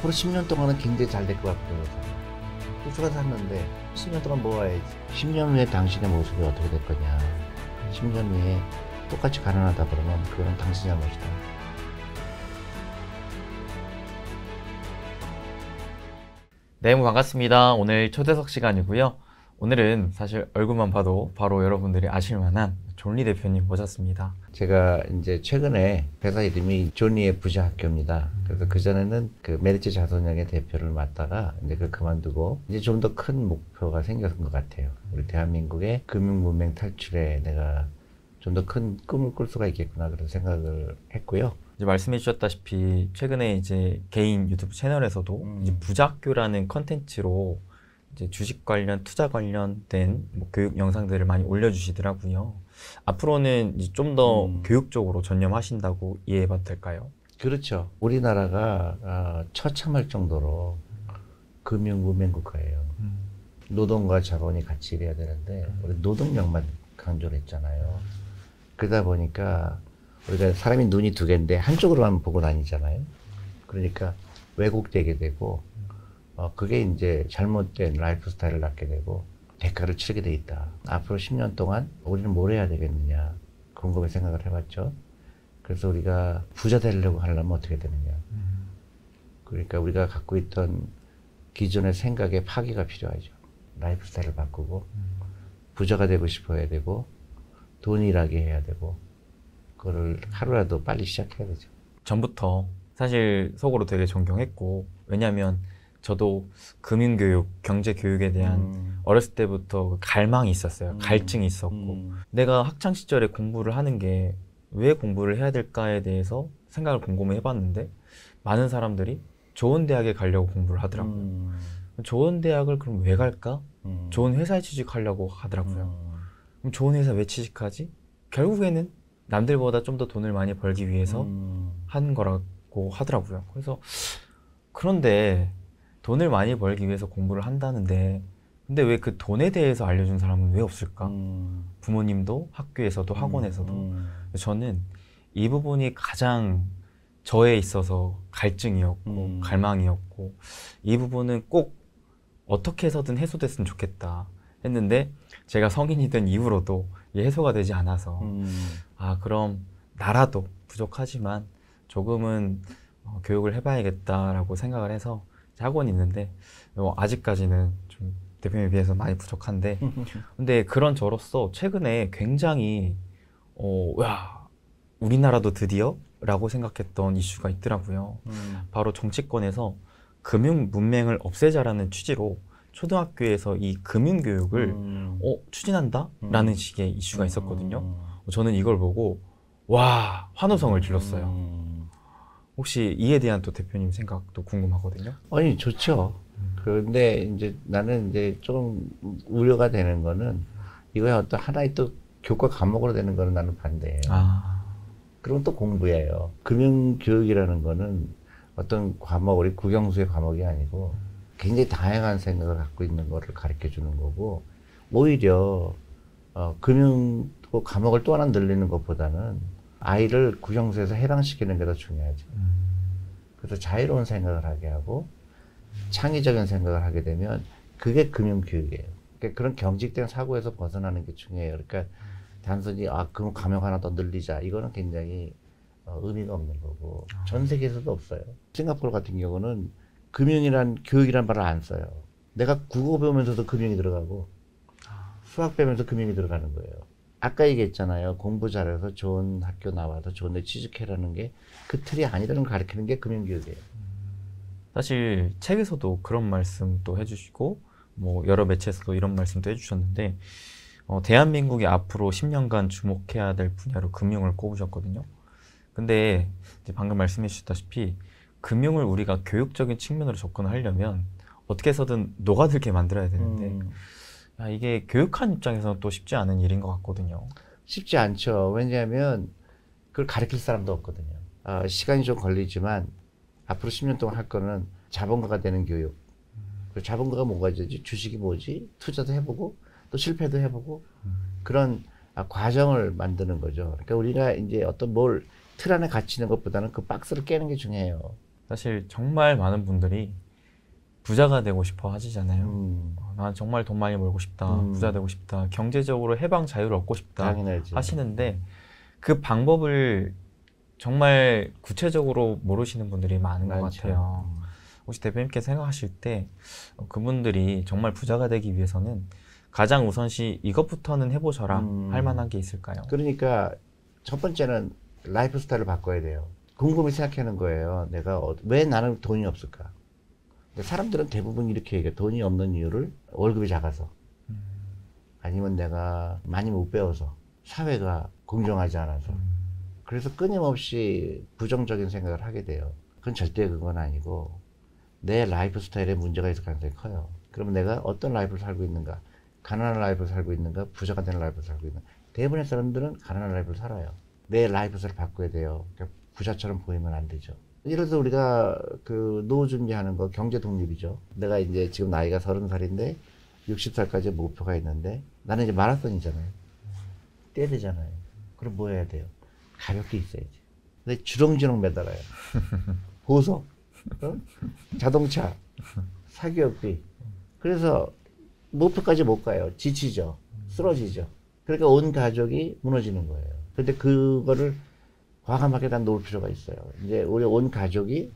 앞으로 10년 동안은 굉장히 잘 될 것 같아요. 호주가 샀는데 10년 동안 모아야지. 10년 후에 당신의 모습이 어떻게 될 거냐. 10년 후에 똑같이 가난하다 그러면 그건 당신 잘못이다. 네, 반갑습니다. 오늘 초대석 시간이고요. 오늘은 사실 얼굴만 봐도 바로 여러분들이 아실 만한 존리 대표님 모셨습니다. 제가 이제 최근에 회사 이름이 존리의 부자학교입니다. 그래서 그전에는 그 메리츠 자손형의 대표를 맡다가 이제 그걸 그만두고 이제 좀 더 큰 목표가 생겼던 것 같아요. 우리 대한민국의 금융문맹 탈출에 내가 좀 더 큰 꿈을 꿀 수가 있겠구나 그런 생각을 했고요. 이제 말씀해 주셨다시피 최근에 이제 개인 유튜브 채널에서도 이제 부자학교라는 컨텐츠로 이제 주식 관련, 투자 관련된 뭐 교육 영상들을 많이 올려주시더라고요. 앞으로는 좀 더 교육적으로 전념하신다고 이해해봐도 될까요? 그렇죠. 우리나라가 처참할 정도로 금융문맹 국가예요. 노동과 자본이 같이 일해야 되는데 우리 노동력만 강조를 했잖아요. 그러다 보니까 우리가 사람이 눈이 두 개인데 한쪽으로만 보고 다니잖아요. 그러니까 왜곡되게 되고 그게 이제 잘못된 라이프 스타일을 낳게 되고 대가를 치르게 돼 있다. 앞으로 10년 동안 우리는 뭘 해야 되겠느냐 곰곰이 생각을 해봤죠. 그래서 우리가 부자 되려고 하려면 어떻게 되느냐. 그러니까 우리가 갖고 있던 기존의 생각의 파괴가 필요하죠. 라이프 스타일을 바꾸고 부자가 되고 싶어야 되고 돈이 일하게 해야 되고 그거를 하루라도 빨리 시작해야 되죠. 전부터 사실 속으로 되게 존경했고, 왜냐하면 저도 금융교육, 경제교육에 대한 어렸을 때부터 갈망이 있었어요. 갈증이 있었고 내가 학창시절에 공부를 하는 게 왜 공부를 해야 될까에 대해서 생각을 곰곰이 해봤는데 많은 사람들이 좋은 대학에 가려고 공부를 하더라고요. 좋은 대학을 그럼 왜 갈까? 좋은 회사에 취직하려고 하더라고요. 그럼 좋은 회사 왜 취직하지? 결국에는 남들보다 좀 더 돈을 많이 벌기 위해서 한 거라고 하더라고요. 그래서 그런데 돈을 많이 벌기 위해서 공부를 한다는데 근데 왜 그 돈에 대해서 알려준 사람은 왜 없을까? 부모님도 학교에서도 학원에서도 저는 이 부분이 가장 저에 있어서 갈증이었고 갈망이었고 이 부분은 꼭 어떻게 해서든 해소됐으면 좋겠다 했는데 제가 성인이 된 이후로도 이게 해소가 되지 않아서 아 그럼 나라도 부족하지만 조금은 교육을 해봐야겠다라고 생각을 해서 학원이 있는데 아직까지는 좀 대표님에 비해서 많이 부족한데 근데 그런 저로서 최근에 굉장히 야 우리나라도 드디어? 라고 생각했던 이슈가 있더라고요. 바로 정치권에서 금융 문맹을 없애자라는 취지로 초등학교에서 이 금융교육을 추진한다? 라는 식의 이슈가 있었거든요. 저는 이걸 보고 와 환호성을 질렀어요. 혹시 이에 대한 또 대표님 생각도 궁금하거든요. 아니 좋죠. 그런데 이제 나는 이제 좀 우려가 되는 거는 이거에 어떤 하나의 또 교과 과목으로 되는 거는 나는 반대예요. 그럼 또 공부예요. 금융교육이라는 거는 어떤 과목, 우리 국영수의 과목이 아니고 굉장히 다양한 생각을 갖고 있는 거를 가르쳐 주는 거고 오히려 금융 과목을 또 하나 늘리는 것보다는 아이를 국영수에서 해방시키는 게 더 중요하죠. 그래서 자유로운 생각을 하게 하고 창의적인 생각을 하게 되면 그게 금융교육이에요. 그러니까 그런 경직된 사고에서 벗어나는 게 중요해요. 그러니까 단순히 그럼 과목 하나 더 늘리자 이거는 굉장히 의미가 없는 거고 전 세계에서도 없어요. 싱가포르 같은 경우는 금융이란 교육이란 말을 안 써요. 내가 국어 배우면서도 금융이 들어가고 수학 배우면서 금융이 들어가는 거예요. 아까 얘기했잖아요. 공부 잘해서 좋은 학교 나와서 좋은 데 취직해라는 게 그 틀이 아니라는 걸 가르치는 게 금융교육이에요. 사실 책에서도 그런 말씀도 해주시고 뭐 여러 매체에서도 이런 말씀도 해주셨는데 대한민국이 앞으로 10년간 주목해야 될 분야로 금융을 꼽으셨거든요. 근데 이제 방금 말씀해 주셨다시피 금융을 우리가 교육적인 측면으로 접근하려면 어떻게 해서든 녹아들게 만들어야 되는데 이게 교육한 입장에서는 또 쉽지 않은 일인 것 같거든요. 쉽지 않죠. 왜냐하면 그걸 가르칠 사람도 없거든요. 시간이 좀 걸리지만 앞으로 10년 동안 할 거는 자본가가 되는 교육. 자본가가 뭐가 되지? 주식이 뭐지? 투자도 해보고 또 실패도 해보고 그런 과정을 만드는 거죠. 그러니까 우리가 이제 어떤 뭘 틀 안에 갇히는 것보다는 그 박스를 깨는 게 중요해요. 사실 정말 많은 분들이 부자가 되고 싶어 하시잖아요. 난 정말 돈 많이 벌고 싶다, 부자 되고 싶다, 경제적으로 해방 자유를 얻고 싶다 당연하지. 하시는데 그 방법을 정말 구체적으로 모르시는 분들이 많은 것 많죠. 같아요. 혹시 대표님께 생각하실 때 그분들이 정말 부자가 되기 위해서는 가장 우선시 이것부터는 해보셔라 할 만한 게 있을까요? 그러니까 첫 번째는 라이프 스타일을 바꿔야 돼요. 곰곰이 생각하는 거예요. 내가 왜 나는 돈이 없을까? 근데 사람들은 대부분 이렇게 얘기해. 돈이 없는 이유를 월급이 작아서, 아니면 내가 많이 못 배워서, 사회가 공정하지 않아서. 그래서 끊임없이 부정적인 생각을 하게 돼요. 그건 절대 그건 아니고 내 라이프 스타일에 문제가 있을 가능성이 커요. 그러면 내가 어떤 라이프를 살고 있는가? 가난한 라이프를 살고 있는가? 부자가 되는 라이프를 살고 있는가? 대부분의 사람들은 가난한 라이프를 살아요. 내 라이프 스타일을 바꿔야 돼요. 그러니까 부자처럼 보이면 안 되죠. 예를 들어서 우리가 그 노후 준비하는 거 경제 독립이죠. 내가 이제 지금 나이가 30살인데 60살까지 목표가 있는데 나는 이제 마라톤이잖아요. 뛰어야 되잖아요. 그럼 뭐 해야 돼요? 가볍게 있어야지. 근데 주렁주렁 매달아요. 보석, 어? 자동차, 사기업비. 그래서 목표까지 못 가요. 지치죠. 쓰러지죠. 그러니까 온 가족이 무너지는 거예요. 근데 그거를 과감하게 다 놓을 필요가 있어요. 이제 우리 온 가족이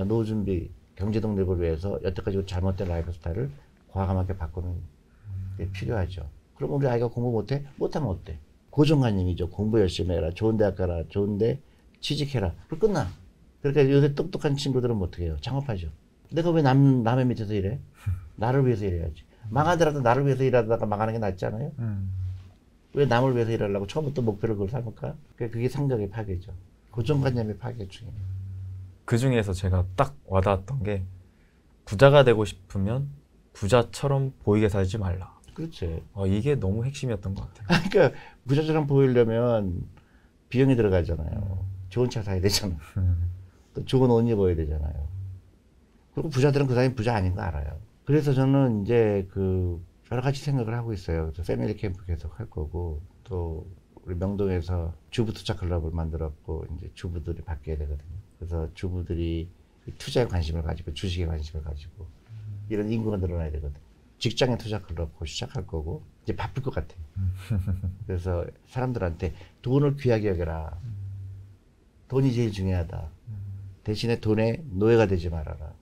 노후 준비, 경제 독립을 위해서 여태까지 잘못된 라이프 스타일을 과감하게 바꾸는 게 필요하죠. 그럼 우리 아이가 공부 못해? 못하면 어때? 고정관념이죠. 공부 열심히 해라. 좋은 대학 가라. 좋은데 취직해라. 그럼 끝나. 그러니까 요새 똑똑한 친구들은 어떻게 해요? 창업하죠. 내가 왜 남의 밑에서 일해? 나를 위해서 일해야지. 망하더라도 나를 위해서 일하다가 망하는 게 낫잖아요. 왜 남을 위해서 일하려고 처음부터 목표를 그걸 삼을까? 그게 생각의 파괴죠. 고정관념의 파괴 중이에요. 그 중에서 제가 딱 와닿았던 게 부자가 되고 싶으면 부자처럼 보이게 살지 말라. 그렇지. 이게 너무 핵심이었던 것 같아요. 그러니까 부자처럼 보이려면 비용이 들어가잖아요. 좋은 차 사야 되잖아요. 또 좋은 옷 입어야 되잖아요. 그리고 부자들은 그 사람이 부자 아닌 거 알아요. 그래서 저는 이제 그 여러 가지 생각을 하고 있어요. 패밀리 캠프 계속 할 거고, 또 우리 명동에서 주부 투자 클럽을 만들었고, 이제 주부들이 바뀌어야 되거든요. 그래서 주부들이 투자에 관심을 가지고, 주식에 관심을 가지고, 이런 인구가 늘어나야 되거든요. 직장에 투자 클럽 곧 시작할 거고, 이제 바쁠 것 같아요. 그래서 사람들한테 돈을 귀하게 여겨라. 돈이 제일 중요하다. 대신에 돈의 노예가 되지 말아라.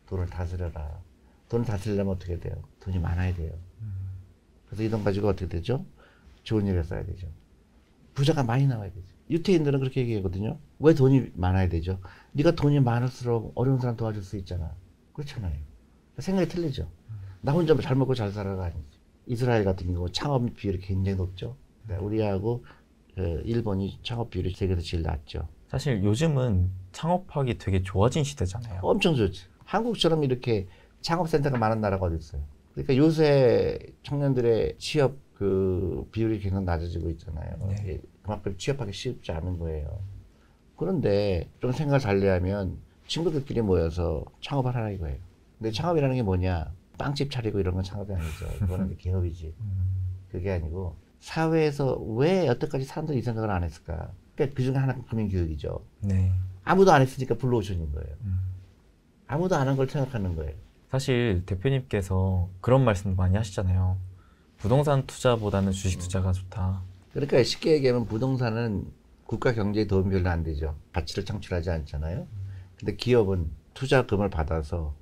돈을 다스려라. 돈을 다스리려면 어떻게 돼요? 돈이 많아야 돼요. 그래서 이 돈 가지고 어떻게 되죠? 좋은 일에 써야 되죠. 부자가 많이 나와야 되죠. 유태인들은 그렇게 얘기하거든요. 왜 돈이 많아야 되죠? 네가 돈이 많을수록 어려운 사람 도와줄 수 있잖아. 그렇잖아요. 생각이 틀리죠. 나 혼자 잘 먹고 잘 살아가 아니지. 이스라엘 같은 경우 창업 비율이 굉장히 높죠. 우리하고 일본이 창업 비율이 세계에서 제일 낮죠. 사실 요즘은 창업하기 되게 좋아진 시대잖아요. 엄청 좋지. 한국처럼 이렇게 창업센터가 많은 나라가 어디 있어요. 그러니까 요새 청년들의 취업 그 비율이 굉장히 낮아지고 있잖아요. 네. 그만큼 취업하기 쉽지 않은 거예요. 그런데 좀 생각을 달리하면 친구들끼리 모여서 창업을 하라 이거예요. 근데 창업이라는 게 뭐냐? 빵집 차리고 이런 건 창업이 아니죠. 그거는 기업이지. 그게 아니고 사회에서 왜 여태까지 사람들이 이 생각을 안 했을까? 그러니까 그 중에 하나가 국민교육이죠. 네. 아무도 안 했으니까 블루오션인 거예요. 아무도 안 한 걸 생각하는 거예요. 사실 대표님께서 그런 말씀도 많이 하시잖아요. 부동산 투자보다는 주식 투자가 좋다. 그러니까 쉽게 얘기하면 부동산은 국가 경제에 도움이 별로 안 되죠. 가치를 창출하지 않잖아요. 근데 기업은 투자금을 받아서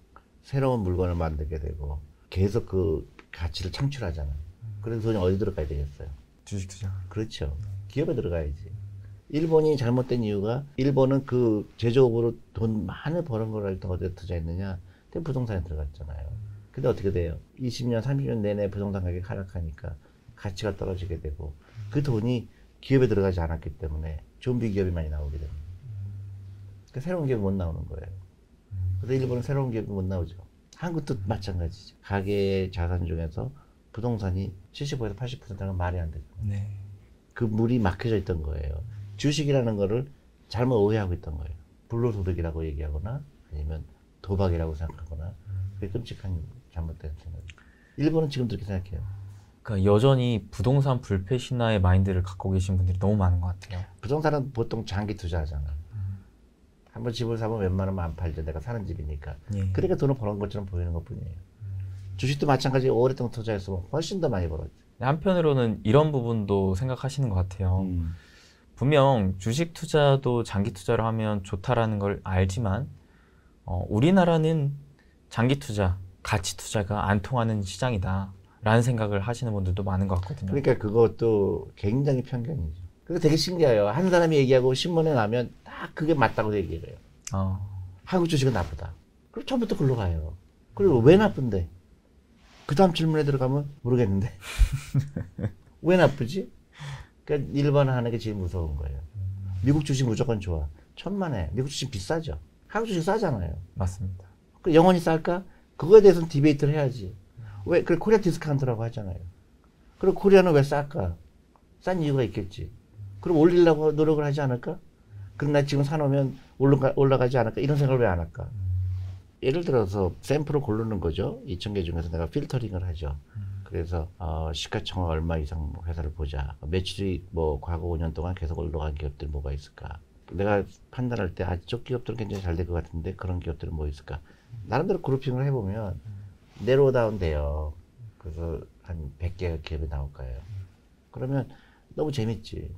새로운 물건을 만들게 되고 계속 그 가치를 창출하잖아요. 그래서 돈이 어디 들어가야 되겠어요? 주식 투자. 그렇죠. 기업에 들어가야지. 일본이 잘못된 이유가 일본은 그 제조업으로 돈 많이 버는 걸 어디에 투자했느냐? 부동산에 들어갔잖아요. 근데 어떻게 돼요? 20년, 30년 내내 부동산 가격이 하락하니까 가치가 떨어지게 되고 그 돈이 기업에 들어가지 않았기 때문에 좀비 기업이 많이 나오게 됩니다. 그러니까 새로운 기업이 못 나오는 거예요. 그래서 일본은 새로운 기업이 못 나오죠. 한국도 마찬가지죠. 가계의 자산 중에서 부동산이 75에서 80%가 말이 안 되죠. 네. 그 물이 막혀져 있던 거예요. 주식이라는 거를 잘못 오해하고 있던 거예요. 불로소득이라고 얘기하거나 아니면 도박이라고 생각하거나 그게 끔찍한 잘못된 생각. 일본은 지금 그렇게 생각해요. 그러니까 여전히 부동산 불패 신화의 마인드를 갖고 계신 분들이 너무 많은 것 같아요. 부동산은 보통 장기 투자하잖아요. 한번 집을 사면 웬만하면 안 팔죠. 내가 사는 집이니까. 예. 그러니까 돈을 버는 것처럼 보이는 것뿐이에요. 주식도 마찬가지 오랫동안 투자했으면 훨씬 더 많이 벌었죠. 한편으로는 이런 부분도 생각하시는 것 같아요. 분명 주식 투자도 장기 투자를 하면 좋다라는 걸 알지만 우리나라는 장기 투자, 가치 투자가 안 통하는 시장이다 라는 생각을 하시는 분들도 많은 것 같거든요. 그러니까 그것도 굉장히 편견이죠. 그래서 되게 신기해요. 한 사람이 얘기하고 신문에 나면 딱 그게 맞다고 얘기를 해요. 한국 주식은 나쁘다. 그럼 처음부터 글로 가요. 그리고 왜 나쁜데? 그 다음 질문에 들어가면 모르겠는데. 왜 나쁘지? 그러니까 일반화하는 게 제일 무서운 거예요. 미국 주식 무조건 좋아. 천만에. 미국 주식 비싸죠. 한국 주식 싸잖아요. 맞습니다. 그 영원히 쌀까? 그거에 대해서는 디베이트를 해야지. 왜? 그래 코리아 디스카운트라고 하잖아요. 그리고 코리아는 왜 쌀까? 싼 이유가 있겠지. 그럼 올리려고 노력을 하지 않을까? 그럼 나 지금 사놓으면 올라가지 않을까? 이런 생각을 왜 안 할까? 예를 들어서 샘플을 고르는 거죠. 2,000개 중에서 내가 필터링을 하죠. 그래서 시가총액 얼마 이상 회사를 보자. 매출이 뭐 과거 5년 동안 계속 올라간 기업들 뭐가 있을까? 내가 판단할 때 이쪽 기업들은 굉장히 잘 될 것 같은데 그런 기업들은 뭐 있을까? 나름대로 그룹핑을 해보면 내로다운 돼요. 그래서 한 100개 기업이 나올 거예요. 그러면 너무 재밌지.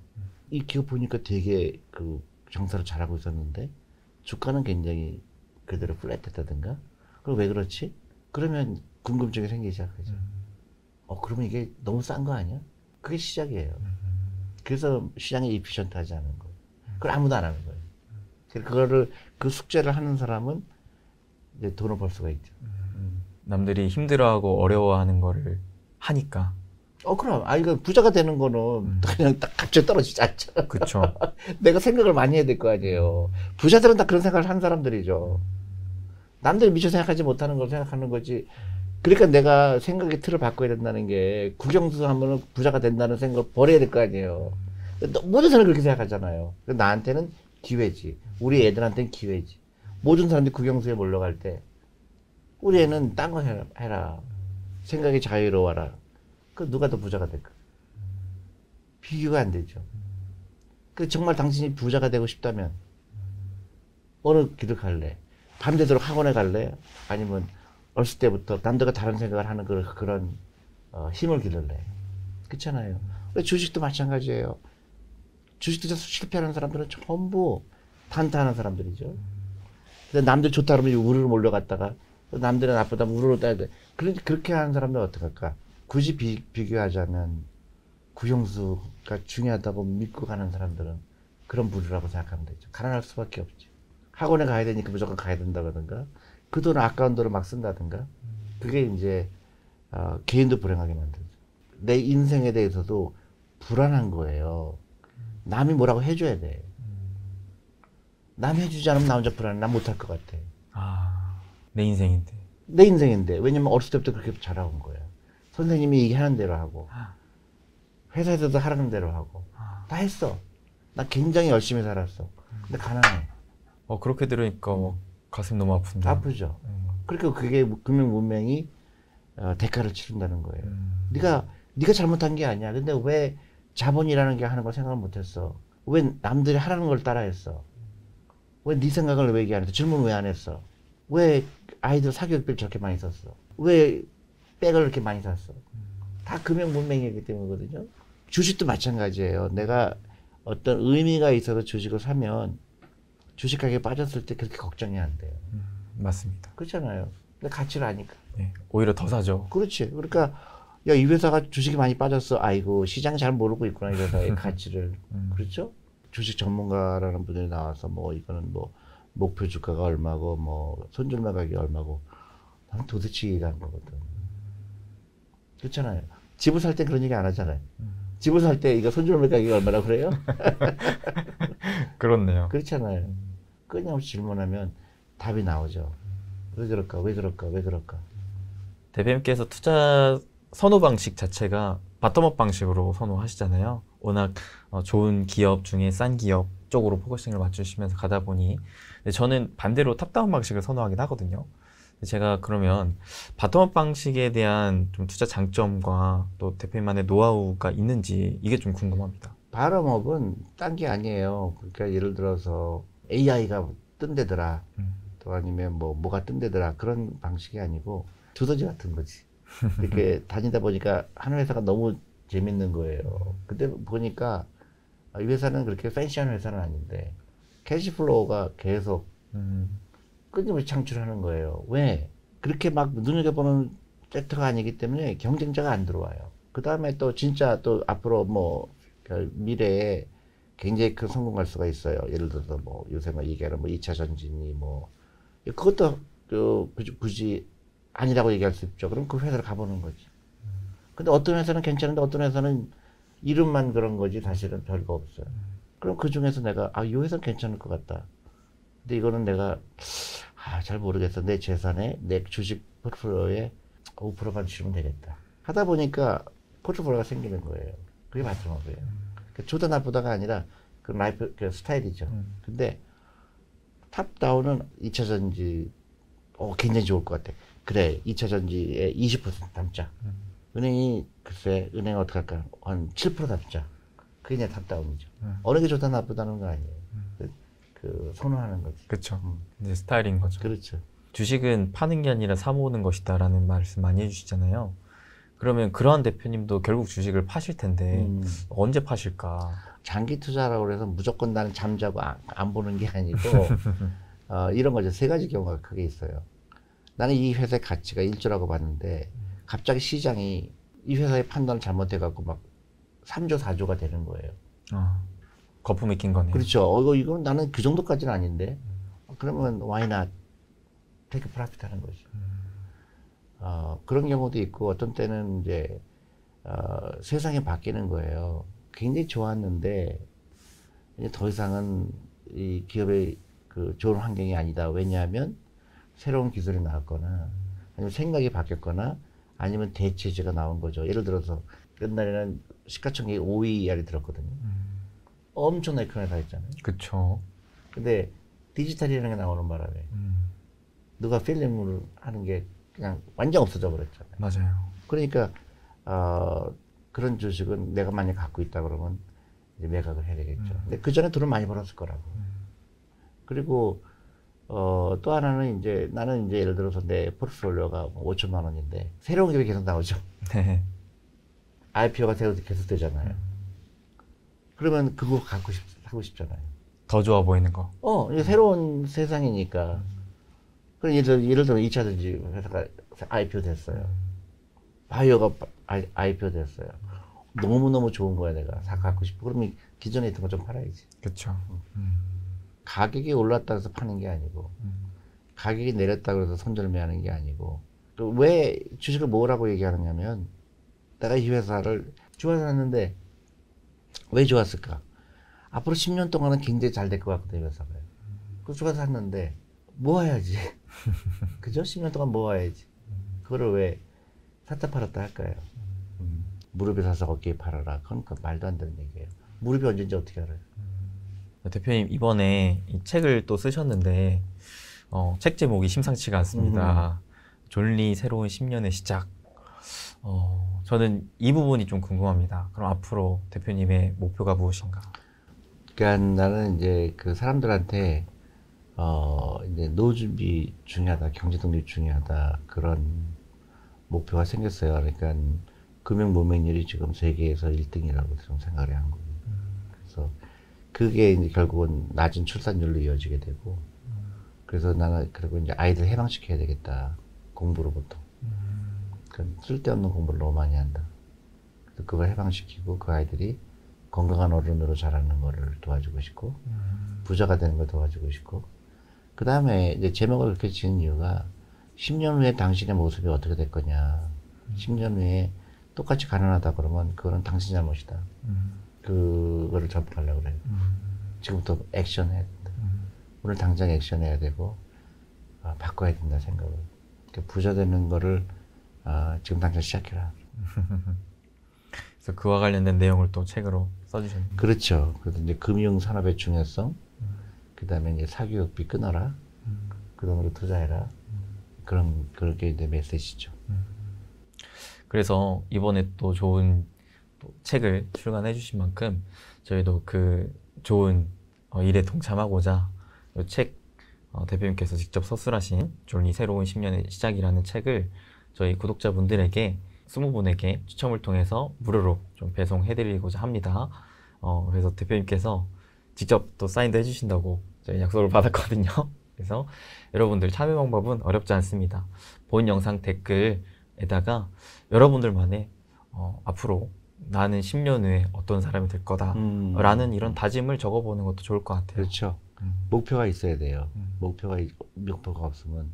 이 기업 보니까 되게 그 장사를 잘하고 있었는데 주가는 굉장히 그대로 플랫했다든가. 그럼 왜 그렇지? 그러면 궁금증이 생기기 시작하죠. 그러면 이게 너무 싼 거 아니야? 그게 시작이에요. 그래서 시장이 이피션트하지 않은 거예요. 그걸 아무도 안 하는 거예요. 그거를 그 숙제를 하는 사람은 이제 돈을 벌 수가 있죠. 남들이 힘들어하고 어려워하는 거를 하니까. 그럼. 이거 부자가 되는 거는 그냥 딱 갑자기 떨어지지 않죠. 그렇죠. 내가 생각을 많이 해야 될 거 아니에요. 부자들은 다 그런 생각을 한 사람들이죠. 남들이 미처 생각하지 못하는 걸 생각하는 거지. 그러니까 내가 생각의 틀을 바꿔야 된다는 게 국영수 하면은 부자가 된다는 생각을 버려야 될 거 아니에요. 모든 사람이 그렇게 생각하잖아요. 나한테는 기회지. 우리 애들한테는 기회지. 모든 사람들이 국영수에 몰려갈 때 우리 애는 딴 거 해라. 생각이 자유로워라. 그 누가 더 부자가 될까? 비교가 안 되죠. 그 정말 당신이 부자가 되고 싶다면 어느 길을 갈래? 밤새도록 학원에 갈래? 아니면 어렸을 때부터 남들과 다른 생각을 하는 그런 힘을 기를래? 그렇잖아요. 주식도 마찬가지예요. 주식 투자 실패하는 사람들은 전부 탄탄한 사람들이죠. 근데 남들 좋다 그러면 우르르 몰려갔다가 남들은 나쁘다 우르르 따야 돼. 그렇게 하는 사람들은 어떡할까? 굳이 비교하자면 국영수가 중요하다고 믿고 가는 사람들은 그런 부류라고 생각하면 되죠. 가난할 수밖에 없죠. 학원에 가야 되니까 무조건 가야 된다든가 그 돈을 아까운 돈을 막 쓴다든가 그게 이제 개인도 불행하게 만들죠. 내 인생에 대해서도 불안한 거예요. 남이 뭐라고 해줘야 돼. 남이 해주지 않으면 나 혼자 불안해. 난 못할 것 같아. 내 인생인데. 내 인생인데. 왜냐면 어렸을 때부터 그렇게 자라온 거예요. 선생님이 얘기하는 대로 하고 회사에서도 하라는 대로 하고 다 했어. 나 굉장히 열심히 살았어. 근데 가난해. 그렇게 들으니까 가슴 너무 아픈데. 아프죠. 그러니까 그게 금융 문명이 대가를 치른다는 거예요. 네가 잘못한 게 아니야. 근데 왜 자본이라는 게 하는 걸 생각을 못했어? 왜 남들이 하라는 걸 따라했어? 왜 네 생각을 왜 얘기 안 했어? 질문 왜 안 했어? 왜 아이들 사교육비를 저렇게 많이 썼어? 왜 백을 이렇게 많이 샀어? 다 금융 문명이기 때문이거든요. 주식도 마찬가지예요. 내가 어떤 의미가 있어서 주식을 사면 주식 가격이 빠졌을 때 그렇게 걱정이 안 돼요. 맞습니다. 그렇잖아요. 근데 가치를 아니까. 네, 오히려 더 사죠. 그렇지. 그러니까 야, 이 회사가 주식이 많이 빠졌어. 아이고 시장 잘 모르고 있구나 이 회사의 가치를. 그렇죠? 주식 전문가라는 분들이 나와서 뭐 이거는 뭐 목표 주가가 얼마고 뭐 손절매 가격이 얼마고 나는 도대체 이해가 안 가거든. 그렇잖아요. 집을 살 때 그런 얘기 안 하잖아요. 집을 살 때 이거 손절매 가격이 얼마라고 그래요? 그렇네요. 그렇잖아요. 끊임없이 질문하면 답이 나오죠. 왜 그럴까? 왜 그럴까? 왜 그럴까? 대표님께서 투자 선호 방식 자체가 바텀업 방식으로 선호하시잖아요. 워낙 좋은 기업 중에 싼 기업 쪽으로 포커싱을 맞추시면서 가다 보니 근데 저는 반대로 탑다운 방식을 선호하긴 하거든요. 제가 그러면 바텀업 방식에 대한 좀 투자 장점과 또 대표님만의 노하우가 있는지 이게 좀 궁금합니다. 바텀업은 딴 게 아니에요. 그러니까 예를 들어서 AI가 뜬대더라. 또 아니면 뭐가 뜬대더라. 그런 방식이 아니고 두더지 같은 거지. 이렇게 다니다 보니까 한 회사가 너무 재밌는 거예요. 근데 보니까 이 회사는 그렇게 팬시한 회사는 아닌데 캐시플로우가 계속 끊임없이 창출하는 거예요. 왜? 그렇게 막 눈여겨보는 섹터가 아니기 때문에 경쟁자가 안 들어와요. 그 다음에 또 진짜 또 앞으로 미래에 굉장히 큰 성공할 수가 있어요. 예를 들어서 요새 얘기하는 2차 전지니 그것도 굳이 아니라고 얘기할 수 있죠. 그럼 그 회사를 가보는 거지. 근데 어떤 회사는 괜찮은데 어떤 회사는 이름만 그런 거지 사실은 별거 없어요. 그럼 그 중에서 내가 이 회사는 괜찮을 것 같다. 근데 이거는 내가 잘 모르겠어. 내 재산에 내 주식 포트폴리오에 5%만 주시면 되겠다. 하다 보니까 포트폴리오가 생기는 거예요. 그게 마트노브예요. 좋다 나쁘다가 아니라 그 라이프 그 스타일이죠. 근데 탑다운은 2차 전지 굉장히 좋을 것 같아. 그래 2차 전지에 20% 담자. 은행이 글쎄 은행 어떻게 할까? 한 7% 담자. 그게 그냥 탑다운이죠. 어느 게 좋다 나쁘다는 건 아니에요. 그 선호하는 거지. 그렇죠. 이제 스타일인 거죠. 그렇죠. 주식은 파는 게 아니라 사 모으는 것이다라는 말씀 많이 해주시잖아요. 그러면 그러한 대표님도 결국 주식을 파실 텐데 언제 파실까? 장기 투자라고 해서 무조건 나는 잠자고 안 보는 게 아니고 이런 거죠. 세 가지 경우가 크게 있어요. 나는 이 회사의 가치가 1조라고 봤는데 갑자기 시장이 이 회사의 판단을 잘못해갖고 막 3조, 4조가 되는 거예요. 거품이 낀 거네요. 그렇죠. 이건 나는 그 정도까지는 아닌데 그러면 why not take profit 하는 거죠. 그런 경우도 있고 어떤 때는 이제 세상이 바뀌는 거예요. 굉장히 좋았는데 이제 더 이상은 이 기업의 그 좋은 환경이 아니다. 왜냐하면 새로운 기술이 나왔거나 아니면 생각이 바뀌었거나 아니면 대체제가 나온 거죠. 예를 들어서 옛날에는 시가총액 5위 이하를 들었거든요. 엄청나게 큰 회사 있잖아요. 그렇죠. 근데 디지털이라는 게 나오는 바람에 누가 필름을 하는 게 그냥 완전 없어져 버렸잖아요. 맞아요. 그러니까 그런 주식은 내가 만약 갖고 있다 그러면 이제 매각을 해야 되겠죠. 근데 그 전에 돈을 많이 벌었을 거라고. 그리고 또 하나는 이제 나는 이제 예를 들어서 내 포트폴리오가 5천만 원인데 새로운 기업이 계속 나오죠. 네. IPO가 계속 되잖아요. 그러면 그거 사고 싶잖아요. 더 좋아 보이는 거. 이게 새로운 세상이니까. 그럼 예를 들어 2차 전지 회사가 IPO 됐어요. 바이오가 IPO 됐어요. 너무너무 좋은 거야, 내가. 갖고 싶어. 그러면 기존에 있던 거 좀 팔아야지. 그렇죠. 가격이 올랐다 해서 파는 게 아니고, 가격이 내렸다 그래서 손절매하는 게 아니고, 또 왜 주식을 모으라고 얘기하느냐면, 내가 이 회사를 좋아서 샀는데, 왜 좋았을까? 앞으로 10년 동안은 굉장히 잘 될 것 같거든, 이 회사가. 그래서 좋아서 샀는데, 모아야지. 그죠? 10년 동안 모아야지. 그거를 왜 샀다 팔았다 할까요? 무릎에 사서 어깨에 팔아라. 그건 말도 안 되는 얘기예요. 무릎이 언제인지 어떻게 알아요? 대표님 이번에 이 책을 또 쓰셨는데 책 제목이 심상치가 않습니다. 존리 새로운 10년의 시작. 저는 이 부분이 좀 궁금합니다. 그럼 앞으로 대표님의 목표가 무엇인가? 그러니까 나는 이제 그 사람들한테 이제 노후 준비 중요하다, 경제 독립 중요하다 그런 목표가 생겼어요. 그러니까 금융 모명률이 지금 세계에서 1등이라고 좀 생각을 한 거예요. 그래서 그게 이제 결국은 낮은 출산율로 이어지게 되고, 그래서 나는 그리고 이제 아이들 해방시켜야 되겠다, 공부로부터. 그러니까 쓸데없는 공부를 너무 많이 한다. 그래서 그걸 해방시키고 그 아이들이 건강한 어른으로 자라는 거를 도와주고 싶고, 부자가 되는 걸 도와주고 싶고, 그 다음에 이제 제목을 그렇게 지은 이유가 10년 후에 당신의 모습이 어떻게 될 거냐. 10년 후에 똑같이 가난하다 그러면 그거는 당신 잘못이다. 그거를 접하려고 그래요. 지금부터 액션해야 된다. 오늘 당장 액션해야 되고 바꿔야 된다 생각을. 부자 되는 거를 지금 당장 시작해라. 그래서 그와 관련된 내용을 또 책으로 써주셨네요. 그렇죠. 그래서 이제 금융 산업의 중요성, 그 다음에 이제 사교육비 끊어라, 그 돈으로 투자해라. 그렇게 이제 메시지죠. 그래서 이번에 또 좋은 또 책을 출간해 주신 만큼 저희도 그 좋은 일에 동참하고자 이 책 대표님께서 직접 서술하신 존리 새로운 10년의 시작이라는 책을 저희 구독자분들에게 20분에게 추첨을 통해서 무료로 좀 배송해드리고자 합니다. 그래서 대표님께서 직접 또 사인도 해주신다고 저희 약속을 받았거든요. 그래서 여러분들 참여 방법은 어렵지 않습니다. 본 영상 댓글에다가 여러분들만의 앞으로 나는 10년 후에 어떤 사람이 될 거다라는 이런 다짐을 적어보는 것도 좋을 것 같아요. 그렇죠. 목표가 있어야 돼요. 목표가 없으면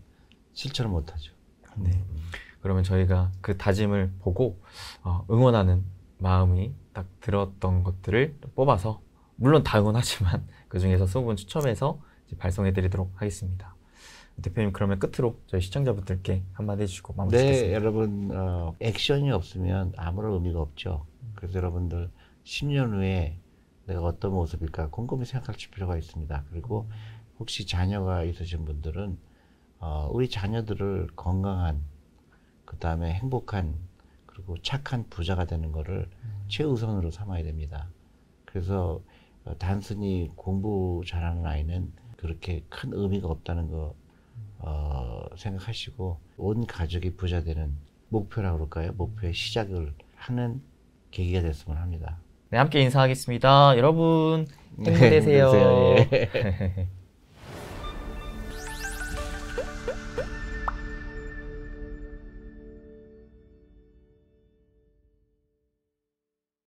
실천을 못하죠. 네. 그러면 저희가 그 다짐을 보고 응원하는 마음이 딱 들었던 것들을 뽑아서, 물론 다 응원하지만 그 중에서 20분 추첨해서 이제 발송해드리도록 하겠습니다. 대표님, 그러면 끝으로 저희 시청자분들께 한마디 해주시고 마무리 짓겠습니다. 네, 여러분 액션이 없으면 아무런 의미가 없죠. 그래서 여러분들 10년 후에 내가 어떤 모습일까 곰곰이 생각할 필요가 있습니다. 그리고 혹시 자녀가 있으신 분들은 우리 자녀들을 건강한, 그 다음에 행복한, 그리고 착한 부자가 되는 거를 최우선으로 삼아야 됩니다. 그래서 단순히 공부 잘하는 아이는 그렇게 큰 의미가 없다는 거 생각하시고, 온 가족이 부자 되는 목표라고 그럴까요? 목표의 시작을 하는 계기가 됐으면 합니다. 네, 함께 인사하겠습니다. 여러분, 행복히 되세요. 예.